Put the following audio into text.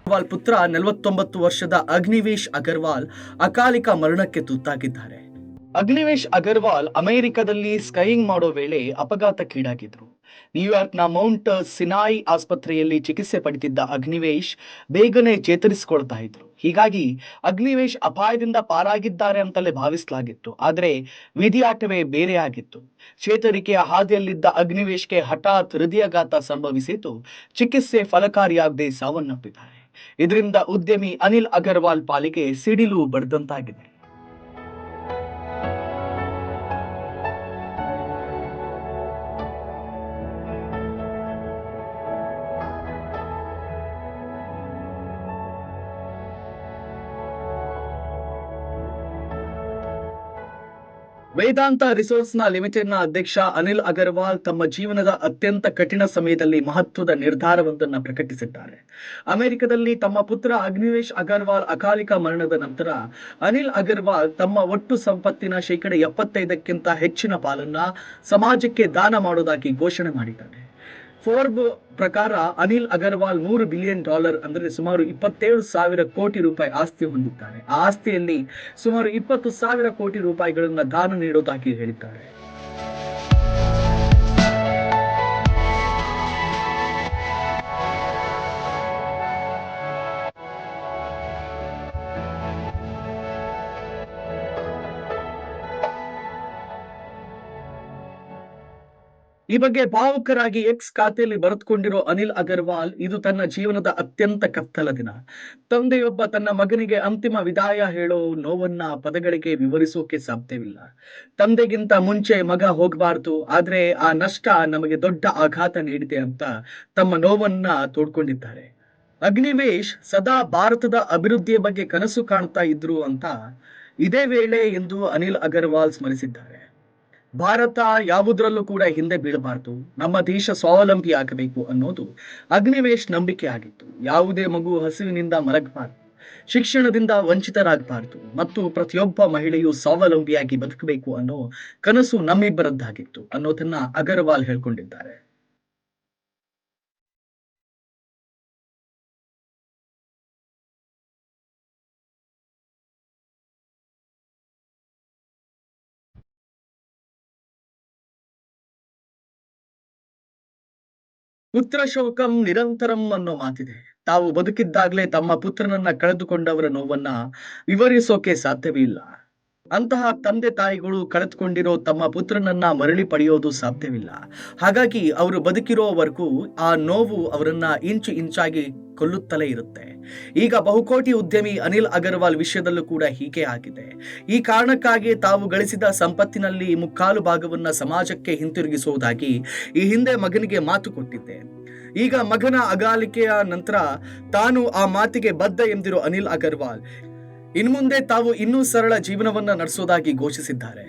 ಅಗರ್ವಾಲ್ ಪುತ್ರ 49 ವರ್ಷದ ಅಗ್ನಿವೇಶ್ ಅಗರ್ವಾಲ್ ಅಕಾಲಿಕ ಮರಣಕ್ಕೆ ತುತ್ತಾಗಿದ್ದಾರೆ. ಅಗ್ನಿವೇಶ್ ಅಗರ್ವಾಲ್ ಅಮೆರಿಕದಲ್ಲಿ ಸ್ಕೈಯಿಂಗ್ ಮಾಡೋ ವೇಳೆ ಅಪಘಾತಕ್ಕೀಡಾಗಿದ್ರು. ನ್ಯೂಯಾರ್ಕ್ನ ಮೌಂಟ್ ಸಿನಾಯ್ ಆಸ್ಪತ್ರೆಯಲ್ಲಿ ಚಿಕಿತ್ಸೆ ಪಡೆದಿದ್ದ ಅಗ್ನಿವೇಶ್ ಬೇಗನೆ ಚೇತರಿಸಿಕೊಳ್ತಾ ಇದ್ರು. ಹೀಗಾಗಿ ಅಗ್ನಿವೇಶ್ ಅಪಾಯದಿಂದ ಪಾರಾಗಿದ್ದಾರೆ ಅಂತಲೇ ಭಾವಿಸಲಾಗಿತ್ತು. ಆದರೆ ವಿಧಿಯಾಟವೇ ಬೇರೆ ಆಗಿತ್ತು. ಚೇತರಿಕೆಯ ಹಾದಿಯಲ್ಲಿದ್ದ ಅಗ್ನಿವೇಶ್ಗೆ ಹಠಾತ್ ಹೃದಯಾಘಾತ ಸಂಭವಿಸಿದ್ದು ಚಿಕಿತ್ಸೆ ಫಲಕಾರಿಯಾಗದೆ ಸಾವನ್ನಪ್ಪಿದ್ದಾರೆ. ಇದರಿಂದ ಉದ್ಯಮಿ ಅನಿಲ್ ಅಗರ್ವಾಲ್ ಪಾಲಿಗೆ ಸಿಡಿಲು ಬಡಿದಂತಾಗಿದೆ. ವೇದಾಂತ ರಿಸೋರ್ಸ್ನ ಲಿಮಿಟೆಡ್ನ ಅಧ್ಯಕ್ಷ ಅನಿಲ್ ಅಗರ್ವಾಲ್ ತಮ್ಮ ಜೀವನದ ಅತ್ಯಂತ ಕಠಿಣ ಸಮಯದಲ್ಲಿ ಮಹತ್ವದ ನಿರ್ಧಾರವೊಂದನ್ನು ಪ್ರಕಟಿಸಿದ್ದಾರೆ. ಅಮೆರಿಕದಲ್ಲಿ ತಮ್ಮ ಪುತ್ರ ಅಗ್ನಿವೇಶ್ ಅಗರ್ವಾಲ್ ಅಕಾಲಿಕ ಮರಣದ ನಂತರ ಅನಿಲ್ ಅಗರ್ವಾಲ್ ತಮ್ಮ ಒಟ್ಟು ಸಂಪತ್ತಿನ ಶೇಕಡ 75ಕ್ಕಿಂತ ಹೆಚ್ಚಿನ ಪಾಲನ್ನ ಸಮಾಜಕ್ಕೆ ದಾನ ಮಾಡೋದಾಗಿ ಘೋಷಣೆ ಮಾಡಿದ್ದಾರೆ. ಫೋರ್ಬ್ ಪ್ರಕಾರ ಅನಿಲ್ ಅಗರ್ವಾಲ್ $100 ಬಿಲಿಯನ್ ಅಂದರೆ ಸುಮಾರು 27,000 ಕೋಟಿ ರೂಪಾಯಿ ಆಸ್ತಿ ಹೊಂದಿದ್ದಾರೆ. ಆ ಆಸ್ತಿಯಲ್ಲಿ ಸುಮಾರು 20,000 ಕೋಟಿ ರೂಪಾಯಿಗಳನ್ನು ದಾನ ನೀಡೋದಾಗಿ ಹೇಳಿದ್ದಾರೆ. ಈ ಬಗ್ಗೆ ಭಾವುಕರಾಗಿ ಎಕ್ಸ್ ಖಾತೆಯಲ್ಲಿ ಬರೆದುಕೊಂಡಿರೋ ಅನಿಲ್ ಅಗರ್ವಾಲ್, ಇದು ತನ್ನ ಜೀವನದ ಅತ್ಯಂತ ಕತ್ತಲ ದಿನ. ತಂದೆಯೊಬ್ಬ ತನ್ನ ಮಗನಿಗೆ ಅಂತಿಮ ವಿದಾಯ ಹೇಳೋ ನೋವನ್ನ ಪದಗಳಿಗೆ ವಿವರಿಸೋಕೆ ಸಾಧ್ಯವಿಲ್ಲ. ತಂದೆಗಿಂತ ಮುಂಚೆ ಮಗ ಹೋಗಬಾರ್ದು, ಆದ್ರೆ ಆ ನಷ್ಟ ನಮಗೆ ದೊಡ್ಡ ಆಘಾತ ನೀಡಿದೆ ಅಂತ ತಮ್ಮ ನೋವನ್ನ ತೋಡ್ಕೊಂಡಿದ್ದಾರೆ. ಅಗ್ನಿವೇಶ್ ಸದಾ ಭಾರತದ ಅಭಿವೃದ್ಧಿಯ ಬಗ್ಗೆ ಕನಸು ಕಾಣ್ತಾ ಇದ್ರು ಅಂತ ಇದೇ ವೇಳೆ ಎಂದು ಅನಿಲ್ ಅಗರ್ವಾಲ್ ಸ್ಮರಿಸಿದ್ದಾರೆ. ಭಾರತ ಯಾವುದರಲ್ಲೂ ಕೂಡ ಹಿಂದೆ ಬೀಳಬಾರದು, ನಮ್ಮ ದೇಶ ಸ್ವಾವಲಂಬಿ ಆಗಬೇಕು ಅನ್ನೋದು ಅಗ್ನಿವೇಶ್ ನಂಬಿಕೆ ಆಗಿತ್ತು. ಯಾವುದೇ ಮಗು ಹಸಿವಿನಿಂದ ಮಲಗಬಾರದು, ಶಿಕ್ಷಣದಿಂದ ವಂಚಿತರಾಗಬಾರದು ಮತ್ತು ಪ್ರತಿಯೊಬ್ಬ ಮಹಿಳೆಯು ಸ್ವಾವಲಂಬಿಯಾಗಿ ಬದುಕಬೇಕು ಅನ್ನೋ ಕನಸು ನಮ್ಮಿಬ್ಬರದ್ದಾಗಿತ್ತು ಅನ್ನೋದನ್ನ ಅಗರ್ವಾಲ್ ಹೇಳ್ಕೊಂಡಿದ್ದಾರೆ. ಪುತ್ರ ಶೋಕಂ ನಿರಂತರಂ ಅನ್ನೋ ಮಾತಿದೆ. ತಾವು ಬದುಕಿದ್ದಾಗಲೇ ತಮ್ಮ ಪುತ್ರನನ್ನ ಕಳೆದುಕೊಂಡವರ ನೋವನ್ನ ವಿವರಿಸೋಕೆ ಸಾಧ್ಯವೇ ಇಲ್ಲ. ಅಂತಹ ತಂದೆ ತಾಯಿಗಳು ಕಳೆದುಕೊಂಡಿರೋ ತಮ್ಮ ಪುತ್ರನನ್ನ ಮರಳಿ ಪಡೆಯೋದು ಸಾಧ್ಯವಿಲ್ಲ. ಹಾಗಾಗಿ ಅವರು ಬದುಕಿರೋವರೆಗೂ ಆ ನೋವು ಅವರನ್ನ ಇಂಚು ಇಂಚಾಗಿ ಕೊಲ್ಲುತ್ತಲೇ ಇರುತ್ತೆ. ಈಗ ಬಹುಕೋಟಿ ಉದ್ಯಮಿ ಅನಿಲ್ ಅಗರ್ವಾಲ್ ವಿಷಯದಲ್ಲೂ ಕೂಡ ಹೀಗೆ ಆಗಿದೆ. ಈ ಕಾರಣಕ್ಕಾಗಿ ತಾವು ಗಳಿಸಿದ ಸಂಪತ್ತಿನಲ್ಲಿ 3/4 ಭಾಗವನ್ನ ಸಮಾಜಕ್ಕೆ ಹಿಂತಿರುಗಿಸುವುದಾಗಿ ಈ ಹಿಂದೆ ಮಗನಿಗೆ ಮಾತು ಕೊಟ್ಟಿದ್ದೆ. ಈಗ ಮಗನ ಅಗಾಲಿಕೆಯ ನಂತರ ತಾನು ಆ ಮಾತಿಗೆ ಬದ್ಧ ಎಂದಿರೋ ಅನಿಲ್ ಅಗರ್ವಾಲ್ ಇನ್ಮುಂದೆ ತಾವು ಇನ್ನೂ ಸರಳ ಜೀವನವನ್ನ ನಡೆಸೋದಾಗಿ ಘೋಷಿಸಿದ್ದಾರೆ.